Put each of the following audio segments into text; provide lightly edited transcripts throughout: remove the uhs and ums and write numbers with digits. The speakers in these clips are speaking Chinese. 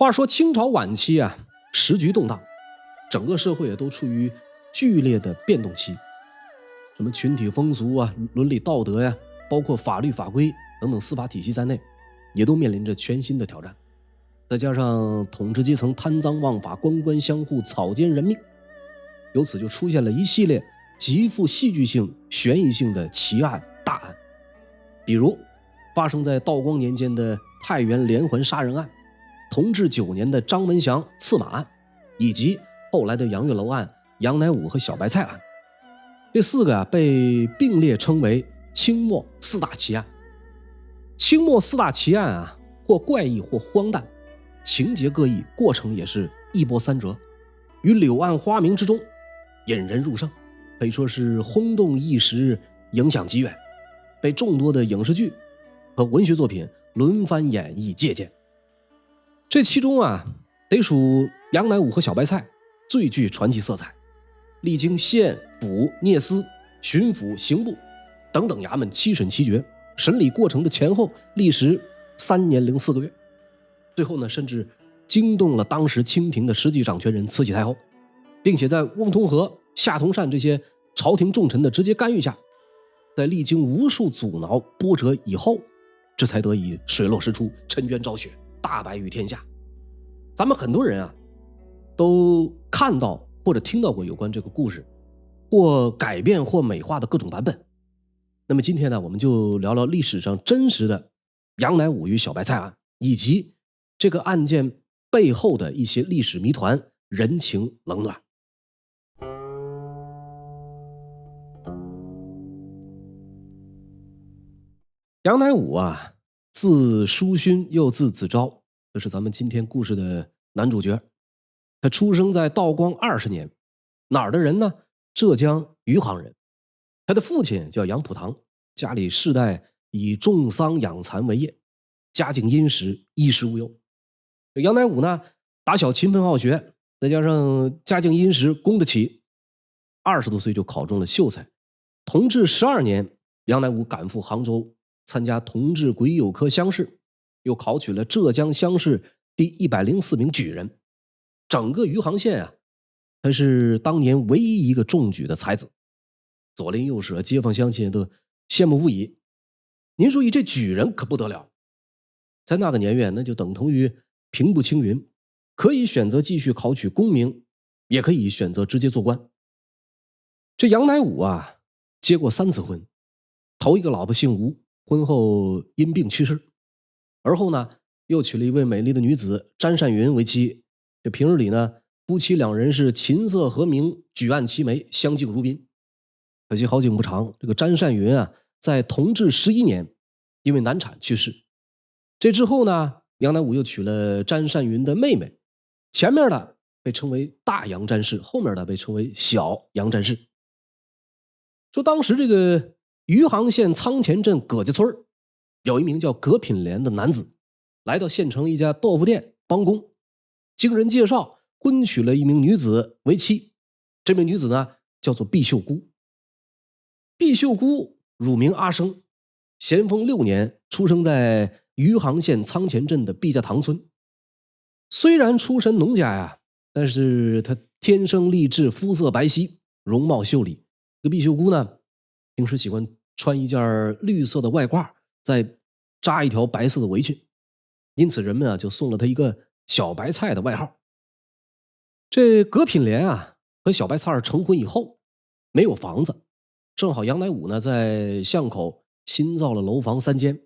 话说清朝晚期啊，时局动荡，整个社会也都处于剧烈的变动期，什么群体风俗啊、伦理道德呀，包括法律法规等等司法体系在内，也都面临着全新的挑战。再加上统治阶层贪赃枉法、官官相护、草菅人命，由此就出现了一系列极富戏剧性、悬疑性的奇案大案，比如发生在道光年间的太原连环杀人案，同治9年的张文祥刺马案，以及后来的杨月楼案、杨乃武和小白菜案。这四个被并列称为清末四大奇案。清末四大奇案啊，或怪异或荒诞，情节各异，过程也是一波三折，于柳暗花明之中引人入胜，可以说是轰动一时，影响极远，被众多的影视剧和文学作品轮番演绎借鉴。这其中啊，得数杨乃武和小白菜最具传奇色彩，历经县府聂司巡抚刑部等等衙门7审7决，审理过程的前后历时3年零4个月，最后呢，甚至惊动了当时清廷的实际掌权人慈禧太后，并且在翁同龢、夏同善这些朝廷重臣的直接干预下，在历经无数阻挠波折以后，这才得以水落石出，沉冤昭雪，大白于天下。咱们很多人啊，都看到或者听到过有关这个故事或改变或美化的各种版本。那么今天呢，我们就聊聊历史上真实的杨乃武与小白菜案，以及这个案件背后的一些历史谜团、人情冷暖。杨乃武啊，字叔勋，又字子昭，这是咱们今天故事的男主角。他出生在道光20年，哪儿的人呢？浙江余杭人。他的父亲叫杨普堂，家里世代以种桑养蚕为业，家境殷实，衣食无忧。杨乃武呢，打小勤奋好学，再加上家境殷实，供得起，20多岁就考中了秀才。同治12年，杨乃武赶赴杭州参加同治癸酉科乡试，又考取了浙江乡试第104名举人。整个余杭县啊，他是当年唯一一个中举的才子，左邻右舍、街坊乡亲都羡慕不已。您注意，这举人可不得了，在那个年月，那就等同于平步青云，可以选择继续考取功名，也可以选择直接做官。这杨乃武啊，结过3次婚，头一个老婆姓吴，婚后因病去世，而后呢，又娶了一位美丽的女子詹善云为妻。这平日里呢，夫妻2人是琴瑟和鸣，举案齐眉，相敬如宾。可惜好景不长，这个詹善云啊，在同治11年因为难产去世。这之后呢，杨乃武又娶了詹善云的妹妹，前面的被称为大杨詹氏，后面的被称为小杨詹氏。说当时这个余杭县仓前镇葛家村有一名叫葛品莲的男子，来到县城一家豆腐店帮工，经人介绍婚娶了一名女子为妻。这名女子呢，叫做毕秀姑。毕秀姑乳名阿生，咸丰6年出生在余杭县仓前镇的毕家塘村。虽然出身农家呀，但是她天生丽质，肤色白皙，容貌秀丽。这个毕秀姑呢，平时喜欢穿一件绿色的外褂，再扎一条白色的围裙，因此人们啊就送了她一个小白菜的外号。这葛品莲啊和小白菜成婚以后，没有房子，正好杨乃武呢在巷口新造了楼房3间，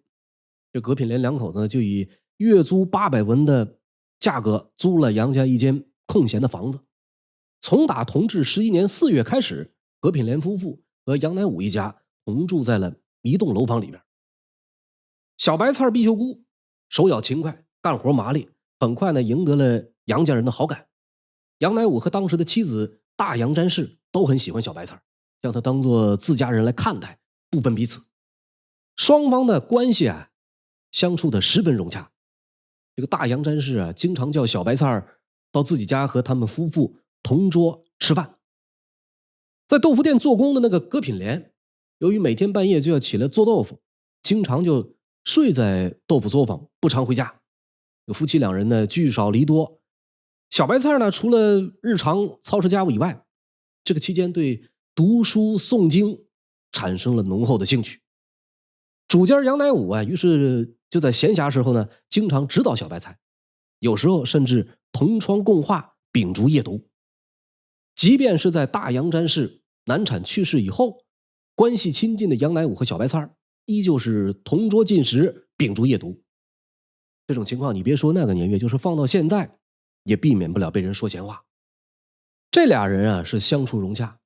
这葛品莲2口子呢就以月租800文的价格租了杨家一间空闲的房子。从打同治11年4月开始，葛品莲夫妇和杨乃武一家同住在了一栋楼房里边。小白菜毕秀姑手脚勤快，干活麻利，很快呢赢得了杨家人的好感。杨乃武和当时的妻子大杨詹氏都很喜欢小白菜，将他当作自家人来看待，不分彼此。双方的关系啊，相处的十分融洽。这个大杨詹氏啊，经常叫小白菜到自己家和他们夫妇同桌吃饭。在豆腐店做工的那个葛品莲，由于每天半夜就要起来做豆腐，经常就睡在豆腐作坊，不常回家。有夫妻两人呢聚少离多。小白菜呢，除了日常操持家务以外，这个期间对读书诵经产生了浓厚的兴趣。主家杨乃武啊，于是就在闲暇时候呢，经常指导小白菜，有时候甚至同窗共话，秉烛夜读。即便是在大杨詹氏难产去世以后，关系亲近的杨乃武和小白菜依旧是同桌进食，秉烛夜读。这种情况你别说那个年月，就是放到现在也避免不了被人说闲话。这俩人啊是相处融洽，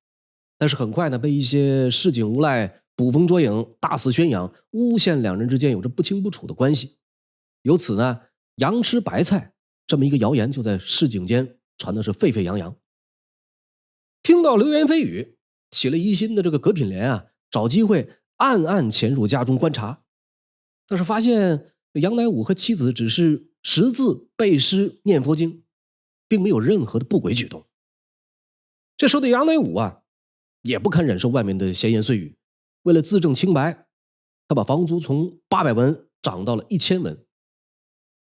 但是很快呢被一些市井无赖捕风捉影，大肆宣扬，诬陷两人之间有着不清不楚的关系。由此呢，杨吃白菜这么一个谣言就在市井间传的是沸沸扬扬。听到流言蜚语，起了疑心的这个葛品莲啊，找机会暗暗潜入家中观察，但是发现杨乃武和妻子只是识字背诗念佛经，并没有任何的不轨举动。这时候的杨乃武啊，也不堪忍受外面的闲言碎语，为了自证清白，他把房租从800文涨到了1000文，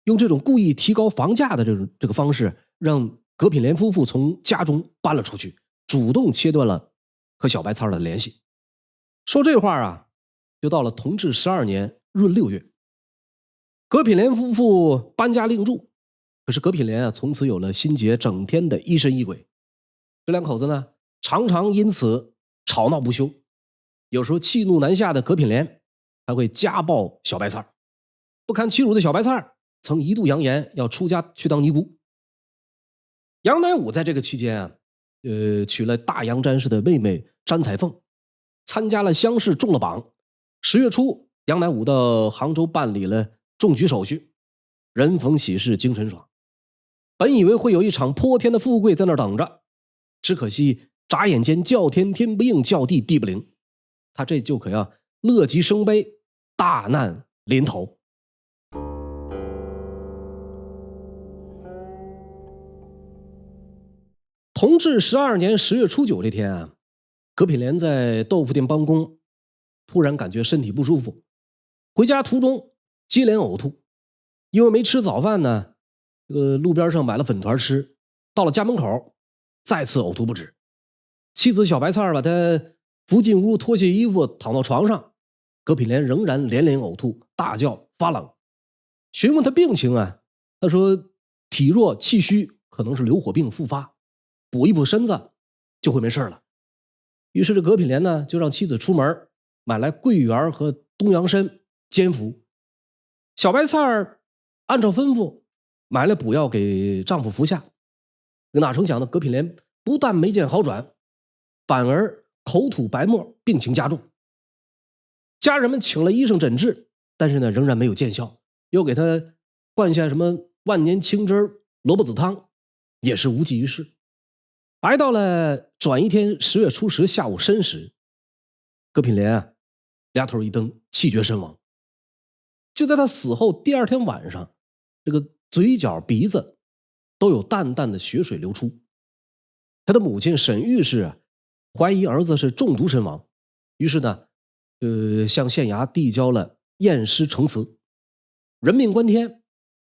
用这种故意提高房价的这个方式，让葛品莲夫妇从家中搬了出去，主动切断了和小白菜的联系。说这话啊，就到了同治12年闰6月，葛品莲夫妇搬家另住。可是葛品莲啊，从此有了心结，整天的疑神疑鬼。这两口子呢，常常因此吵闹不休。有时候气怒难下的葛品莲还会家暴小白菜。不堪欺辱的小白菜曾一度扬言要出家去当尼姑。杨乃武在这个期间啊，娶了大杨詹氏的妹妹詹彩凤，参加了乡试，中了榜。10月初，杨乃武到杭州办理了中举手续，人逢喜事精神爽。本以为会有一场泼天的富贵在那儿等着，只可惜眨眼间叫天天不应，叫地地不灵。他这就可要乐极生悲，大难临头。同治12年10月初9这天啊，葛品莲在豆腐店帮工，突然感觉身体不舒服，回家途中接连呕吐。因为没吃早饭呢，路边上买了粉团吃，到了家门口再次呕吐不止。妻子小白菜把他扶进屋，脱下衣服躺到床上，葛品莲仍然连连呕吐，大叫发冷。询问他病情啊，他说体弱气虚，可能是流火病复发，补一补身子就会没事了。于是这葛品莲呢，就让妻子出门买来桂圆和东洋参煎服。小白菜按照吩咐买了补药给丈夫服下。哪成想呢，葛品莲不但没见好转，反而口吐白沫，病情加重。家人们请了医生诊治，但是呢仍然没有见效，又给他灌下什么万年青汁萝卜子汤，也是无济于事。挨到了转一天10月初10下午申时，葛品莲啊俩头一蹬，气绝身亡。就在他死后第2天晚上，这个嘴角鼻子都有淡淡的血水流出。他的母亲沈御氏啊，怀疑儿子是中毒身亡，于是呢向县衙递交了验尸呈词。人命关天，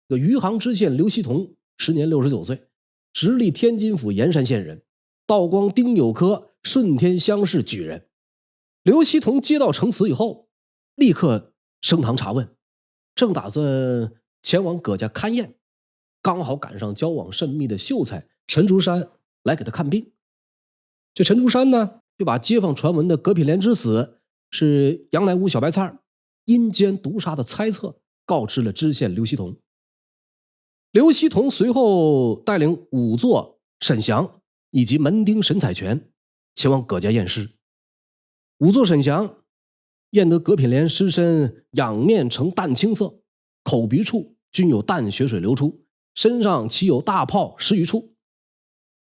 余杭知县刘锡同时年69岁，直隶天津府盐山县人，道光丁酉科顺天乡试举人。刘锡同接到呈词以后，立刻升堂查问，正打算前往葛家勘验，刚好赶上交往甚密的秀才陈竹山来给他看病。这陈竹山呢，就把街坊传闻的葛品莲之死是杨乃武小白菜阴间毒杀的猜测告知了知县刘锡同。刘锡同随后带领仵作沈祥以及门丁沈彩泉前往葛家验尸。仵作沈祥验得葛品莲尸身仰面呈淡青色，口鼻处均有淡血水流出，身上其有大泡10余处。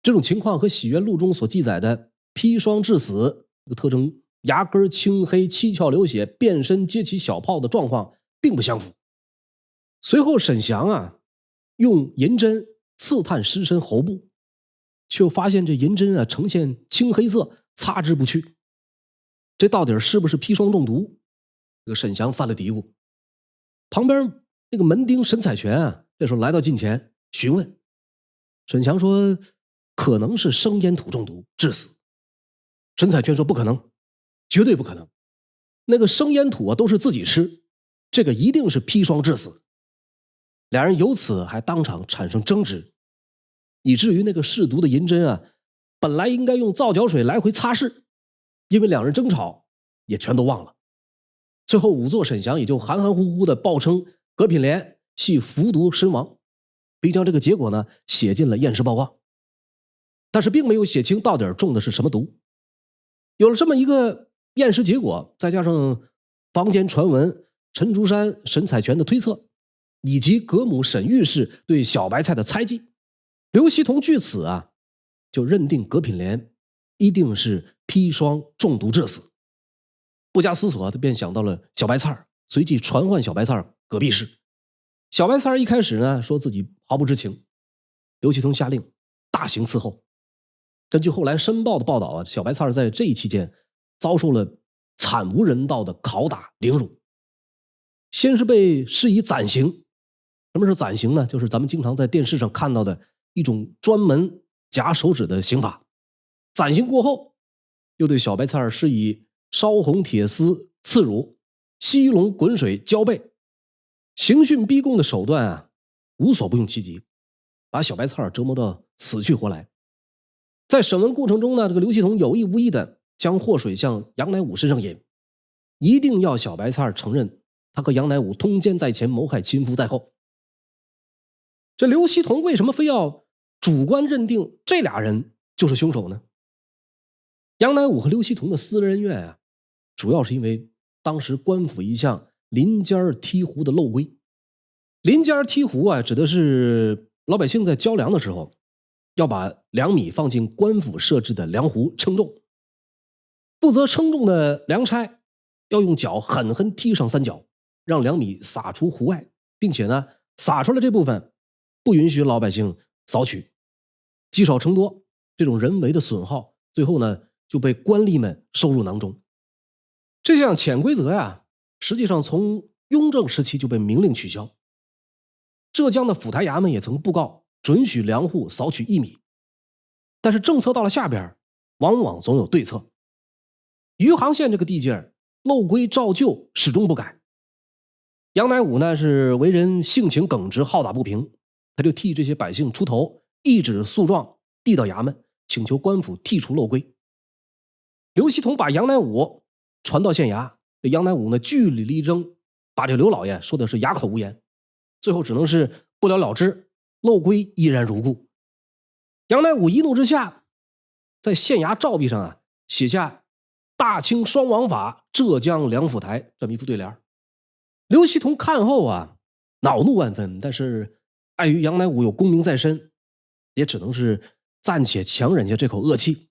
这种情况和洗冤录中所记载的砒霜致死这个特征牙根青黑、七窍流血、遍身皆起小泡的状况并不相符。随后沈祥啊用银针刺探尸身喉部，却发现这银针啊呈现青黑色，擦之不去。这到底是不是砒霜中毒？这个沈祥犯了嘀咕。旁边那个门丁沈彩泉啊，这时候来到近前询问，沈祥说可能是生烟土中毒致死。沈彩泉说不可能，绝对不可能，那个生烟土都是自己吃，这个一定是砒霜致死。两人由此还当场产生争执，以至于那个试毒的银针本来应该用皂角水来回擦拭，因为两人争吵也全都忘了。最后仵作沈祥也就含含糊糊的报称葛品莲系服毒身亡，并将这个结果呢写进了验尸报告，但是并没有写清到底中的是什么毒。有了这么一个验尸结果，再加上坊间传闻陈竹山、沈彩泉的推测，以及葛母沈御史对小白菜的猜忌，刘锡同据此就认定葛品莲一定是砒霜中毒致死。不加思索，他便想到了小白菜，随即传唤小白菜葛避世。小白菜一开始呢说自己毫不知情，刘锡同下令大刑伺候。根据后来申报的报道小白菜在这一期间遭受了惨无人道的拷打凌辱。先是被施以斩刑。什么是斩刑呢？就是咱们经常在电视上看到的一种专门夹手指的刑法。斩刑过后，又对小白菜施以烧红铁丝刺乳、吸龙滚水浇背，刑讯逼供的手段无所不用其极，把小白菜折磨到死去活来。在审问过程中呢，这个刘锡同有意无意的将祸水向杨乃武身上引，一定要小白菜承认他和杨乃武通奸在前，谋害亲夫在后。这刘锡同为什么非要主观认定这俩人就是凶手呢？杨乃武和刘锡同的私人恩怨主要是因为当时官府一项临间剔湖的漏规。临间剔湖指的是老百姓在交粮的时候，要把粮米放进官府设置的粮壶称重，负责称重的粮差要用脚狠狠踢上3脚，让粮米洒出湖外，并且呢洒出来这部分不允许老百姓扫取，积少成多，这种人为的损耗最后呢就被官吏们收入囊中。这项潜规则实际上从雍正时期就被明令取消。浙江的府台衙门也曾布告准许粮户扫取1米，但是政策到了下边往往总有对策。余杭县这个地界漏规照旧，始终不改。杨乃武呢是为人性情耿直，好打不平，他就替这些百姓出头，一纸诉状递到衙门，请求官府剔除漏规。刘锡同把杨乃武传到县衙，这杨乃武呢据理力争，把这刘老爷说的是哑口无言，最后只能是不了了之，漏规依然如故。杨乃武一怒之下，在县衙照壁上写下大清双王法，浙江粮府台这么一副对联。刘锡同看后恼怒万分，但是碍于杨乃武有功名在身，也只能是暂且强忍下这口恶气。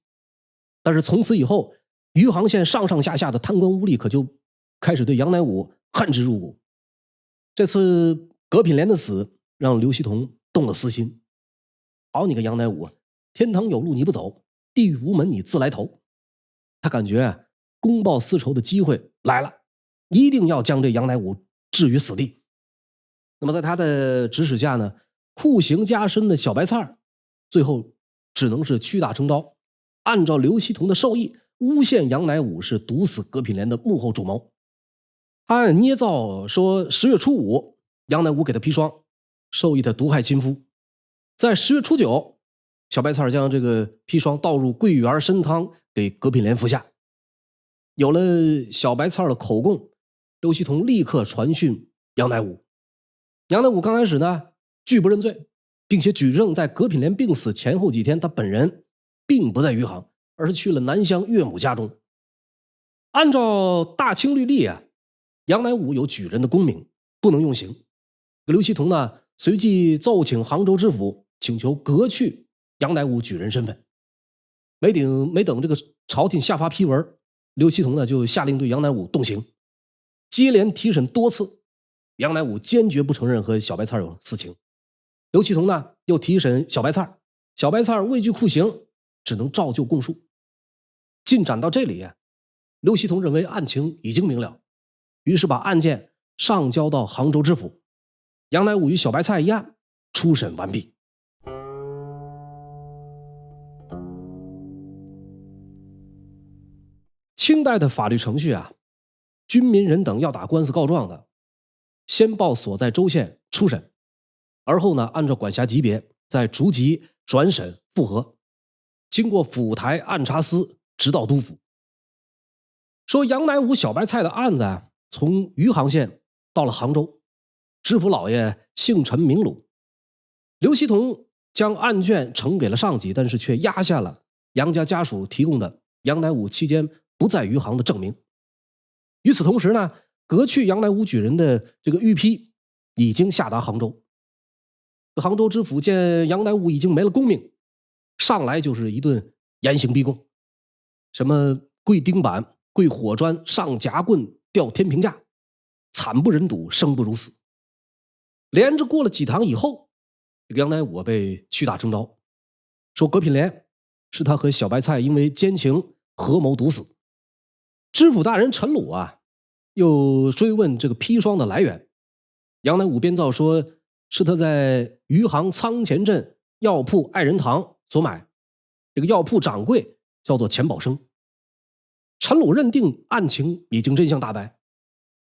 但是从此以后，余杭县上上下下的贪官污吏可就开始对杨乃武恨之入骨。这次葛品莲的死让刘锡同动了私心，好你个杨乃武，天堂有路你不走，地狱无门你自来投。他感觉公报私仇的机会来了，一定要将这杨乃武置于死地。那么在他的指使下呢，酷刑加深的小白菜最后只能是屈打成招，按照刘锡同的授意，诬陷杨乃武是毒死葛品莲的幕后主谋。他捏造说10月初5杨乃武给他砒霜，授意他毒害亲夫。在10月初9，小白菜将这个砒霜倒入桂圆参汤给葛品莲服下。有了小白菜的口供，刘锡同立刻传讯杨乃武。杨乃武刚开始呢拒不认罪，并且举证在葛品莲病死前后几天，他本人并不在余杭，而是去了南乡岳母家中。按照大清律例杨乃武有举人的功名，不能用刑。刘锡同呢随即奏请杭州知府，请求革去杨乃武举人身份。没等这个朝廷下发批文，刘锡同呢就下令对杨乃武动刑。接连提审多次，杨乃武坚决不承认和小白菜有私情。刘锡同呢又提审小白菜，小白菜畏惧酷刑，只能照旧供述。进展到这里刘锡同认为案情已经明了，于是把案件上交到杭州知府。杨乃武与小白菜一案初审完毕。清代的法律程序啊，军民人等要打官司告状的，先报所在州县初审，而后呢，按照管辖级别再逐级转审复核，经过府台按察司直到督府。说杨乃武小白菜的案子啊，从余杭县到了杭州，知府老爷姓陈名鲁，刘锡同将案卷呈给了上级，但是却压下了杨家家属提供的杨乃武期间不在余杭的证明。与此同时呢，革去杨乃武举人的这个御批已经下达杭州。杭州知府见杨乃武已经没了功名，上来就是一顿严刑逼供，什么跪钉板、跪火砖、上夹棍、吊天平架，惨不忍睹，生不如死。连着过了几堂以后，这个杨乃武被屈打成招，说葛品莲是他和小白菜因为奸情合谋毒死。知府大人陈鲁啊，又追问这个砒霜的来源，杨乃武编造说是他在余杭仓前镇药铺爱仁堂所买，这个药铺掌柜叫做钱宝生。陈鲁认定案情已经真相大白，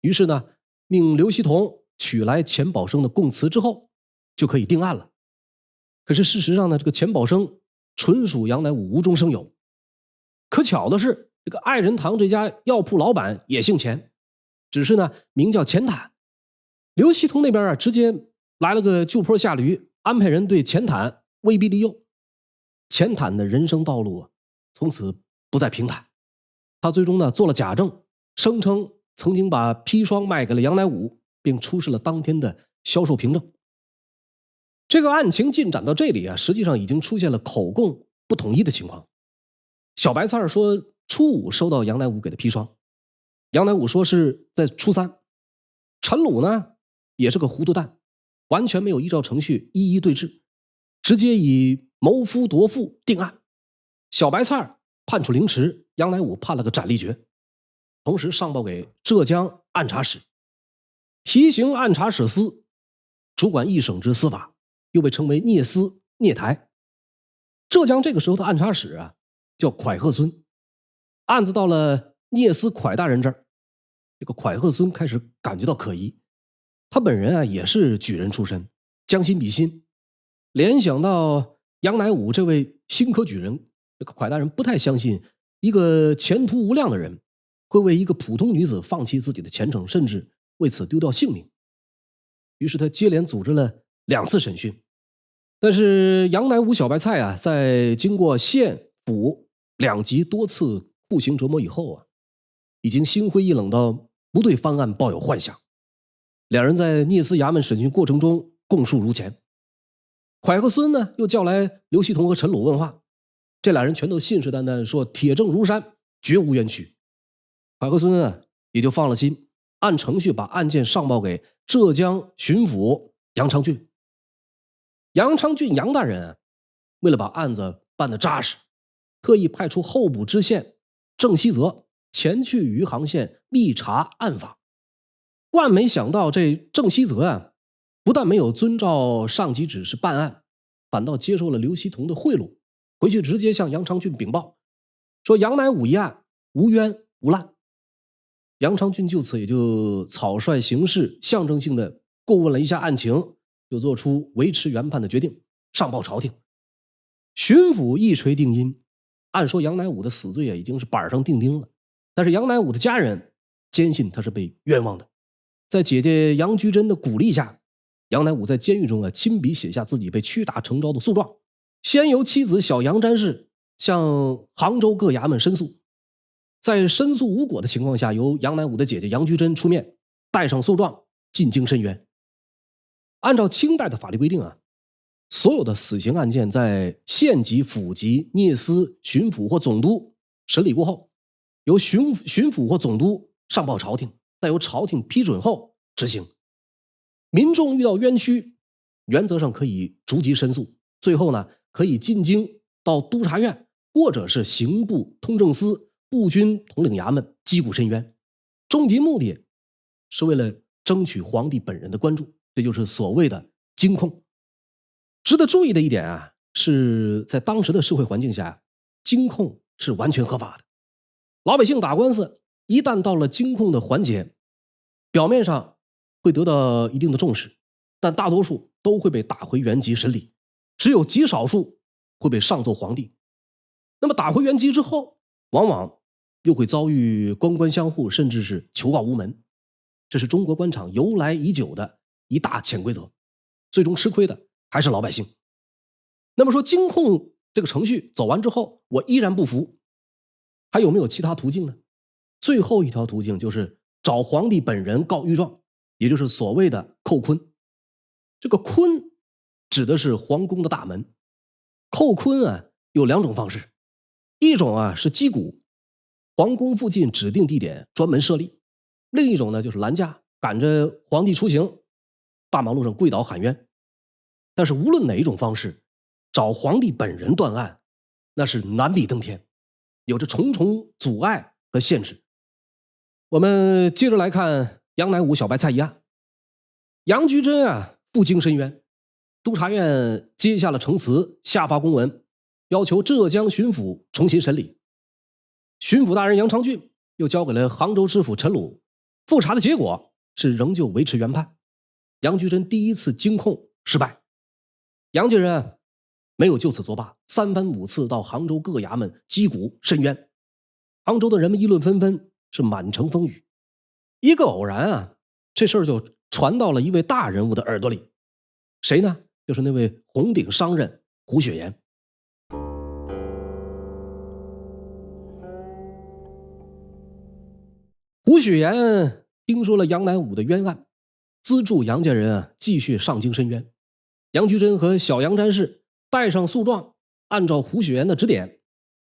于是呢，命刘锡同取来钱宝生的供词之后，就可以定案了。可是事实上呢，这个钱宝生纯属杨乃武无中生有。可巧的是，这个爱仁堂这家药铺老板也姓钱，只是呢名叫钱坦。刘锡同那边啊，直接来了个就坡下驴，安排人对钱坦威逼利诱。钱坦的人生道路从此不再平坦。他最终呢做了假证，声称曾经把砒霜卖给了杨乃武，并出示了当天的销售凭证。这个案情进展到这里啊，实际上已经出现了口供不统一的情况。小白菜说初五收到杨乃武给的砒霜，杨乃武说是在初三。陈鲁呢也是个糊涂蛋，完全没有依照程序一一对质，直接以谋夫夺妇定案。小白菜判处凌迟，杨乃武判了个斩立决，同时上报给浙江按察使。提刑按察使司主管一省之司法，又被称为聂司、聂台。浙江这个时候的按察使啊叫蒯鹤孙。案子到了聂司蒯大人这儿，这个蒯鹤孙开始感觉到可疑。他本人啊也是举人出身，将心比心，联想到杨乃武这位新科举人，这个蒯大人不太相信一个前途无量的人会为一个普通女子放弃自己的前程，甚至为此丢掉性命。于是他接连组织了2次审讯。但是杨乃武小白菜啊，在经过县府2级多次酷刑折磨以后啊，已经心灰意冷到不对翻案抱有幻想。两人在聂司衙门审讯过程中供述如前。蒯鹤孙呢又叫来刘锡同和陈鲁问话，这俩人全都信誓旦旦说铁证如山，绝无冤屈。蒯鹤孙啊也就放了心，按程序把案件上报给浙江巡抚杨昌俊。杨昌俊杨大人啊，为了把案子办得扎实，特意派出候补知县郑希泽前去余杭县密查案发。万没想到这郑希泽啊，不但没有遵照上级指示办案，反倒接受了刘锡同的贿赂，回去直接向杨昌俊禀报，说杨乃武一案无冤无烂。杨昌俊就此也就草率行事，象征性的过问了一下案情，就做出维持原判的决定，上报朝廷。巡抚一锤定音，按说杨乃武的死罪啊已经是板上钉钉了，但是杨乃武的家人坚信他是被冤枉的。在姐姐杨居贞的鼓励下，杨乃武在监狱中啊亲笔写下自己被屈打成招的诉状，先由妻子小杨詹氏向杭州各衙门申诉，在申诉无果的情况下，由杨乃武的姐姐杨居贞出面带上诉状进京申冤。按照清代的法律规定啊，所有的死刑案件在县级、府级、聂司、巡抚或总督审理过后，由巡抚或总督上报朝廷，再由朝廷批准后执行。民众遇到冤屈，原则上可以逐级申诉，最后呢可以进京到督察院或者是刑部通政司、步军统领衙门击鼓申冤。终极目的是为了争取皇帝本人的关注，这就是所谓的京控。值得注意的一点啊，是在当时的社会环境下，金控是完全合法的。老百姓打官司，一旦到了金控的环节，表面上会得到一定的重视，但大多数都会被打回原籍审理，只有极少数会被上奏皇帝。那么打回原籍之后，往往又会遭遇官官相护，甚至是求告无门。这是中国官场由来已久的一大潜规则，最终吃亏的还是老百姓。那么说金控这个程序走完之后，我依然不服，还有没有其他途径呢？最后一条途径就是找皇帝本人告御状，也就是所谓的叩坤。这个坤指的是皇宫的大门，叩坤啊有两种方式，一种啊是击鼓，皇宫附近指定地点专门设立；另一种呢就是拦驾，赶着皇帝出行，大马路上跪倒喊冤。但是无论哪一种方式，找皇帝本人断案，那是难比登天，有着重重阻碍和限制。我们接着来看杨乃武小白菜一案。杨居贞啊不经申冤，督察院接下了呈词，下发公文，要求浙江巡抚重新审理。巡抚大人杨长俊又交给了杭州知府陈鲁，复查的结果是仍旧维持原判。杨居贞第一次经控失败，杨家人没有就此作罢，三番五次到杭州各衙门击鼓申冤。杭州的人们议论纷纷，是满城风雨。一个偶然啊，这事儿就传到了一位大人物的耳朵里。谁呢？就是那位红顶商人胡雪岩。胡雪岩听说了杨乃武的冤案，资助杨家人啊继续上京申冤。杨居贞和小杨詹事带上诉状，按照胡雪岩的指点，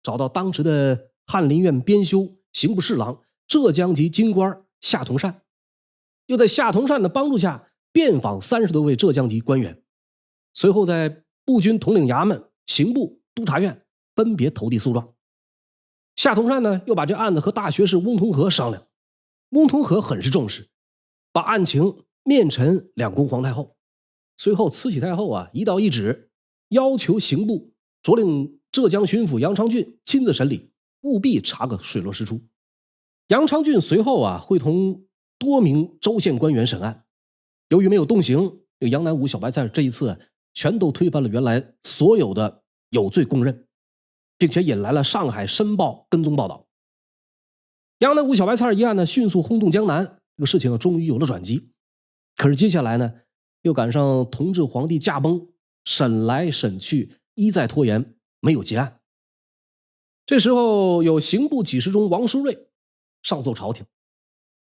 找到当时的翰林院编修、刑部侍郎、浙江籍京官夏同善，又在夏同善的帮助下遍访30多位浙江籍官员，随后在步军统领衙门、刑部、督察院分别投递诉状。夏同善呢，又把这案子和大学士翁同龢商量，翁同龢很是重视，把案情面陈两宫皇太后。随后慈禧太后啊一道一旨，要求刑部着令浙江巡抚杨长俊亲自审理，务必查个水落石出。杨长俊随后啊会同多名州县官员审案，由于没有动刑，杨乃武小白菜这一次全都推翻了原来所有的有罪供认，并且引来了上海申报跟踪报道。杨乃武小白菜一案呢迅速轰动江南，这个事情终于有了转机。可是接下来呢又赶上同治皇帝驾崩，审来审去一再拖延，没有结案。这时候有刑部给事中王书瑞上奏朝廷，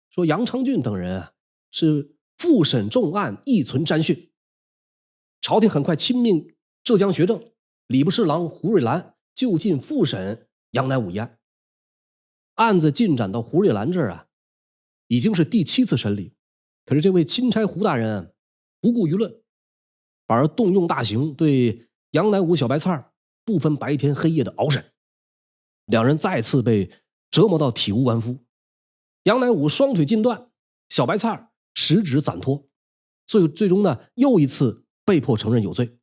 说杨长俊等人啊是复审重案，亦存詹讯。朝廷很快亲命浙江学政礼部侍郎胡瑞兰就近复审杨乃武一案。案子进展到胡瑞兰这儿啊，已经是第7次审理。可是这位钦差胡大人啊不顾舆论，反而动用大刑对杨乃武小白菜不分白天黑夜的熬审，两人再次被折磨到体无完肤。杨乃武双腿尽断，小白菜食指暂脱，最终呢又一次被迫承认有罪。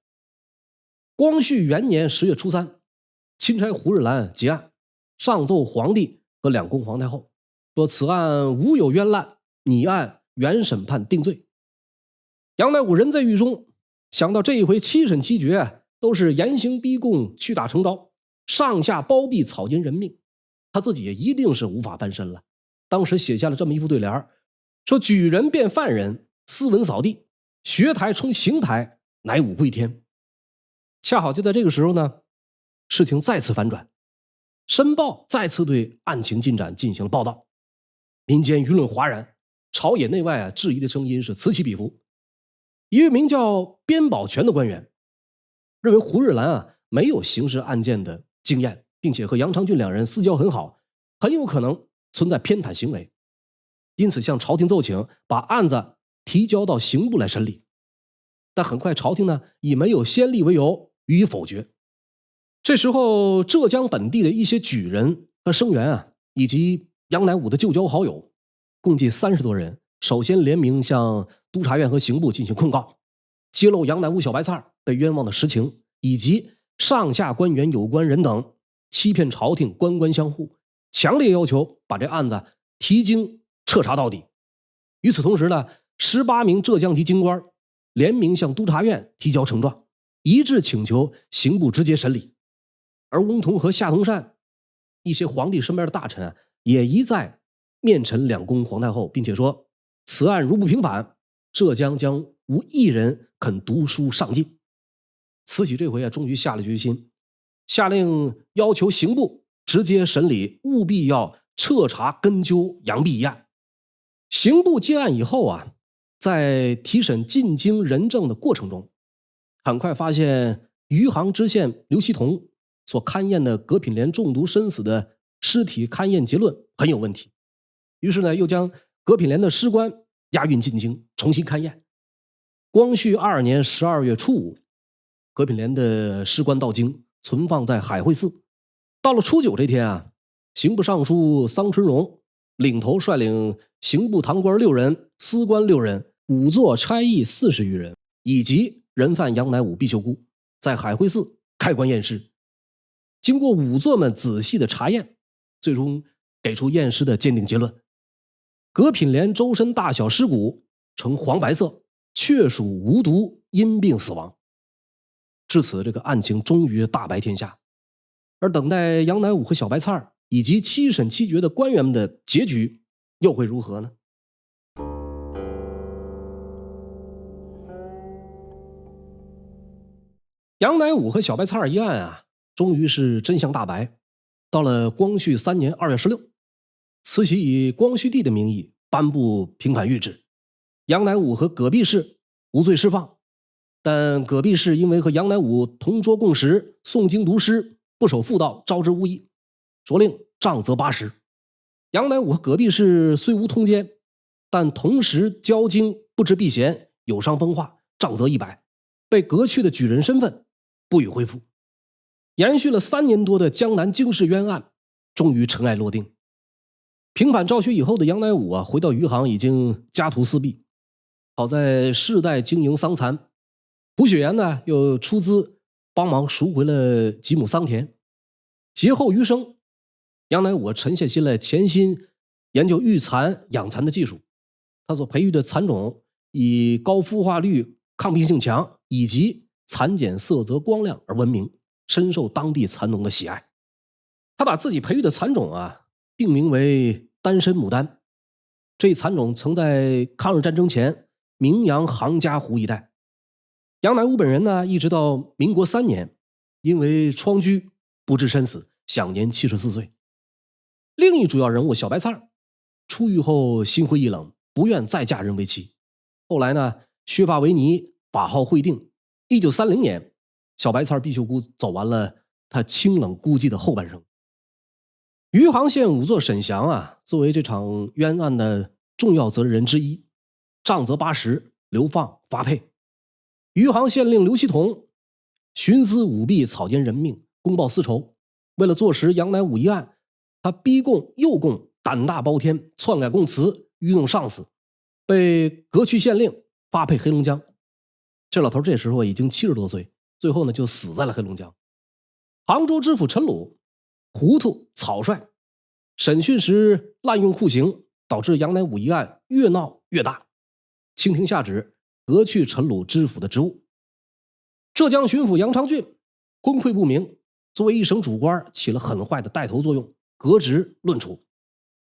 光绪元年10月初3，钦差胡日兰结案，上奏皇帝和两宫皇太后，说此案无有冤滥，拟按原审判定罪。杨乃武人在狱中，想到这一回7审7决都是严刑逼供、屈打成招，上下包庇草菅人命，他自己也一定是无法翻身了。当时写下了这么一副对联，说举人变犯人，斯文扫地，学台充刑台，乃武归天。恰好就在这个时候呢，事情再次反转，申报再次对案情进展进行了报道，民间舆论哗然，朝野内外质疑的声音是此起彼伏。一位名叫边宝全的官员认为胡日兰没有刑事案件的经验，并且和杨长俊两人私交很好，很有可能存在偏袒行为，因此向朝廷奏请把案子提交到刑部来审理。但很快朝廷呢以没有先例为由予以否决。这时候浙江本地的一些举人和生员以及杨乃武的旧交好友共计30多人，首先联名向督察院和刑部进行控告，揭露杨乃武、小白菜被冤枉的实情，以及上下官员有关人等欺骗朝廷、官官相护，强烈要求把这案子提经彻查到底。与此同时呢，18名浙江籍京官联名向督察院提交呈状，一致请求刑部直接审理。而翁同和、夏同善一些皇帝身边的大臣也一再面陈两宫皇太后，并且说此案如不平反，浙江将无一人肯读书上进。慈禧这回终于下了决心，下令要求刑部直接审理，务必要彻查根究杨弼一案。刑部接案以后在提审进京人证的过程中，很快发现余杭知县刘锡同所勘验的葛品莲中毒身死的尸体勘验结论很有问题，于是又将葛品莲的尸棺押运进京重新勘验。光绪2年12月初5，葛品莲的尸棺到京，存放在海会寺。到了初9这天刑部尚书桑春荣领头率领刑部堂官6人、司官6人、仵作差役40余人，以及人犯杨乃武、毕秀姑，在海会寺开棺验尸。经过仵作们仔细的查验，最终给出验尸的鉴定结论：葛品莲周身大小尸骨呈黄白色，确属无毒因病死亡。至此，这个案情终于大白天下。而等待杨乃武和小白菜以及7审7决的官员们的结局又会如何呢？杨乃武和小白菜一案终于是真相大白。到了光绪3年2月16，慈禧以光绪帝的名义颁布平反谕旨，杨乃武和葛弼士无罪释放。但葛弼士因为和杨乃武同桌共食、诵经读诗、不守妇道，招致诬议，着令杖责80。杨乃武和葛弼士虽无通奸，但同时交经不知避嫌，有伤风化，杖责100，被革去的举人身份，不予恢复。延续了3年多的江南经世冤案终于尘埃落定。平反昭雪以后的杨乃武回到余杭已经家徒四壁，好在世代经营桑蚕，胡雪岩又出资帮忙赎回了几亩桑田。劫后余生，杨乃武沉下心来，潜心研究育蚕养蚕的技术。他所培育的蚕种以高孵化率、抗病性强以及蚕茧色泽光亮而闻名，深受当地蚕农的喜爱。他把自己培育的蚕种命名为单身牡丹。这一蚕种曾在抗日战争前名扬杭嘉湖一带。杨乃武本人一直到民国3年，因为疮疽不治身死，享年74岁。另一主要人物小白菜，出狱后心灰意冷，不愿再嫁人为妻。后来削发为尼，法号惠定。1930年，小白菜毕秀姑走完了她清冷孤寂的后半生。余杭县仵作沈祥作为这场冤案的重要责任人之一，杖责80，流放发配。余杭县令刘锡同徇私舞弊，草菅人命，公报私仇。为了坐实杨乃武一案，他逼供诱供，胆大包天，篡改供词，愚弄上司，被革去县令，发配黑龙江。这老头这时候已经70多岁，最后就死在了黑龙江。杭州知府陈鲁糊涂草率，审讯时滥用酷刑，导致杨乃武一案越闹越大。清廷下旨革去陈鲁知府的职务。浙江巡抚杨昌俊昏聩不明，作为一省主官起了很坏的带头作用，革职论处。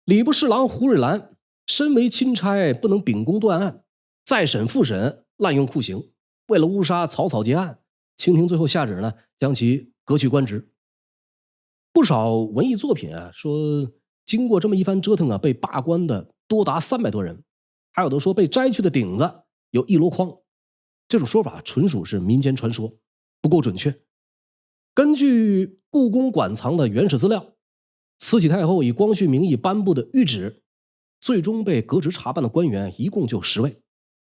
礼部侍郎胡瑞兰身为钦差，不能秉公断案，再审复审，滥用酷刑。为了乌纱草草结案，清廷最后下旨将其革去官职。不少文艺作品说经过这么一番折腾被罢官的多达300多人，还有的说被摘去的顶子有1箩筐。这种说法纯属是民间传说，不够准确。根据故宫馆藏的原始资料，慈禧太后以光绪名义颁布的谕旨，最终被革职查办的官员一共就10位。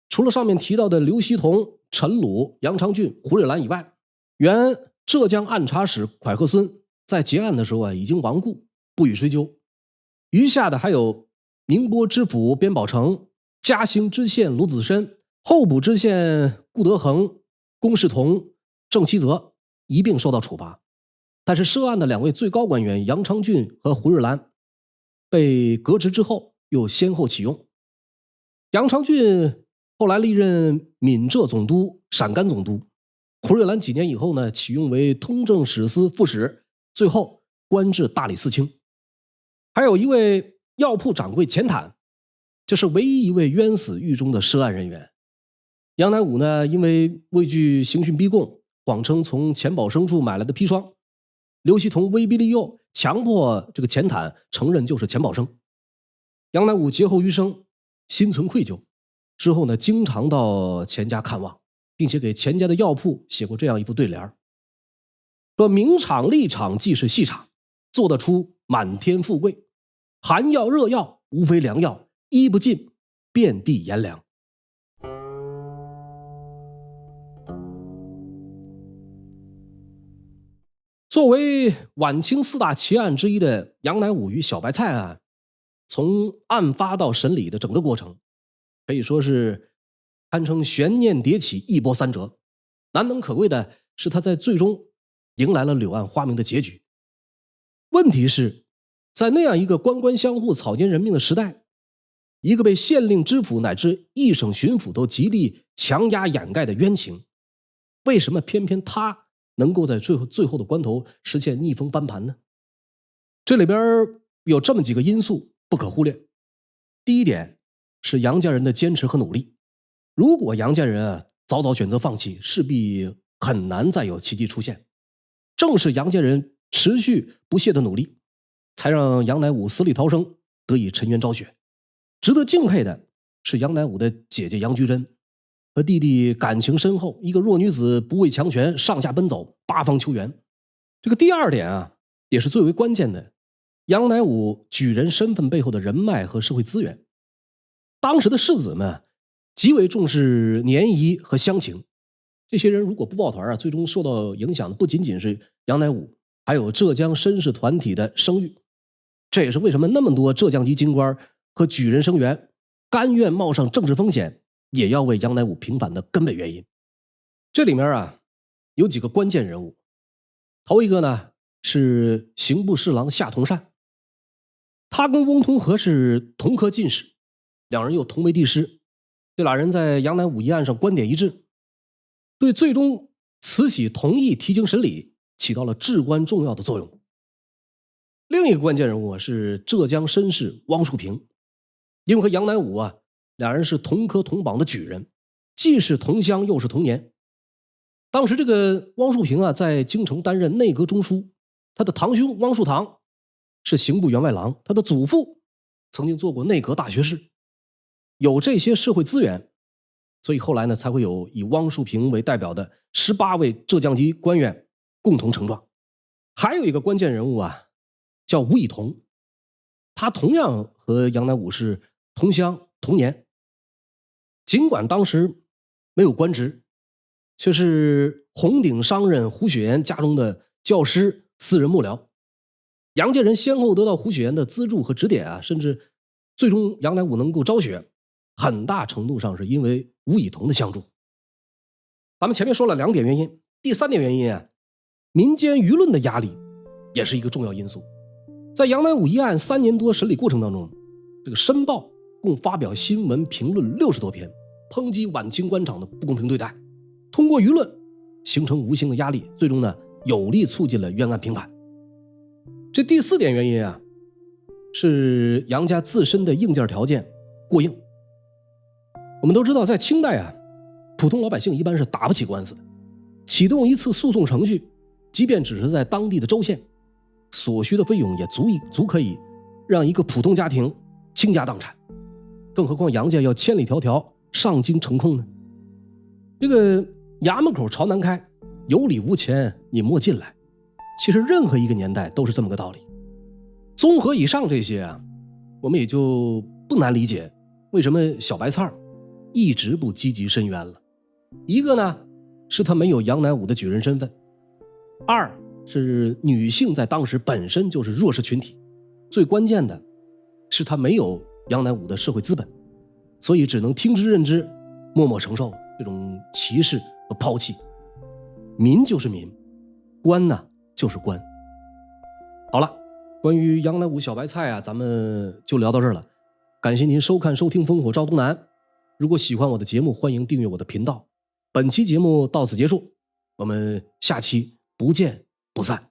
除了上面提到的刘锡同、陈鲁、杨昌俊、胡瑞兰以外，原浙江按察使蒯和孙在结案的时候已经亡故，不予追究。余下的还有宁波知府边宝成、嘉兴知县卢子申、候补知县顾德恒、龚世同、郑希泽一并受到处罚。但是涉案的2位最高官员杨昌俊和胡瑞兰被革职之后又先后启用。杨昌俊后来历任闽浙总督、陕甘总督，胡瑞兰几年以后呢，启用为通政史司副使，最后官至大理寺卿。还有一位药铺掌柜钱坦，这是唯一一位冤死狱中的涉案人员。杨乃武呢，因为畏惧刑讯逼供，谎称从钱宝生处买来的砒霜，刘希同威逼利诱，强迫这个钱坦承认就是钱宝生。杨乃武劫后余生，心存愧疚，之后呢，经常到钱家看望，并且给钱家的药铺写过这样一副对联，说明厂利厂既是细厂，做得出满天富贵，寒药热药无非良药，医不尽遍地炎凉。作为晚清4大奇案之一的杨乃武与小白菜案，从案发到审理的整个过程，可以说是堪称悬念迭起，一波三折。难能可贵的是，他在最终迎来了柳暗花明的结局。问题是，在那样一个官官相护、草菅人命的时代，一个被县令知府乃至一省巡抚都极力强压掩盖的冤情，为什么偏偏他能够在最后的关头实现逆风翻盘呢？这里边有这么几个因素不可忽略。第一点是杨家人的坚持和努力，如果杨家人早早选择放弃，势必很难再有奇迹出现。正是杨家人持续不懈的努力，才让杨乃武死里逃生，得以沉冤昭雪。值得敬佩的是杨乃武的姐姐杨菊珍和弟弟感情深厚，一个弱女子不畏强权，上下奔走，八方求援。这个第二点也是最为关键的，杨乃武举人身份背后的人脉和社会资源。当时的士子们极为重视联谊和乡情，这些人如果不抱团最终受到影响的不仅仅是杨乃武，还有浙江绅士团体的声誉。这也是为什么那么多浙江籍京官和举人生源甘愿冒上政治风险，也要为杨乃武平反的根本原因。这里面有几个关键人物。头一个呢是刑部侍郎夏同善，他跟翁同龢是同科进士，两人又同为帝师，这俩人在杨乃武一案上观点一致，对最终慈禧同意提请审理起到了至关重要的作用。另一个关键人物是浙江绅士汪树平，因为和杨乃武两人是同科同榜的举人，既是同乡又是同年。当时这个汪树平在京城担任内阁中书，他的堂兄汪树堂是刑部员外郎，他的祖父曾经做过内阁大学士。有这些社会资源，所以后来呢才会有以汪树平为代表的18位浙江籍官员共同呈状。还有一个关键人物叫吴以同，他同样和杨乃武是同乡同年，尽管当时没有官职，却是红顶商人胡雪岩家中的教师、私人幕僚。杨家人先后得到胡雪岩的资助和指点甚至最终杨乃武能够昭雪，很大程度上是因为吴以同的相助。咱们前面说了2点原因，第3点原因民间舆论的压力也是一个重要因素。在杨乃武一案3年多审理过程当中，这个《申报》共发表新闻评论60多篇，抨击晚清官场的不公平对待，通过舆论形成无形的压力，最终呢有力促进了冤案平反。这第4点原因是杨家自身的硬件条件过硬。我们都知道，在清代普通老百姓一般是打不起官司的，启动一次诉讼程序，即便只是在当地的州县，所需的费用也足可以让一个普通家庭倾家荡产，更何况杨家要千里迢迢上京呈控呢？这个衙门口朝南开，有理无钱你莫进来，其实任何一个年代都是这么个道理。综合以上这些我们也就不难理解为什么小白菜一直不积极申冤了。一个呢是他没有杨乃武的举人身份，二是女性在当时本身就是弱势群体，最关键的是他没有杨乃武的社会资本，所以只能听之任之，默默承受这种歧视和抛弃。民就是民，官呢就是官。好了，关于杨乃武小白菜啊，咱们就聊到这儿了。感谢您收看收听烽火赵东南。如果喜欢我的节目，欢迎订阅我的频道。本期节目到此结束，我们下期不见不散。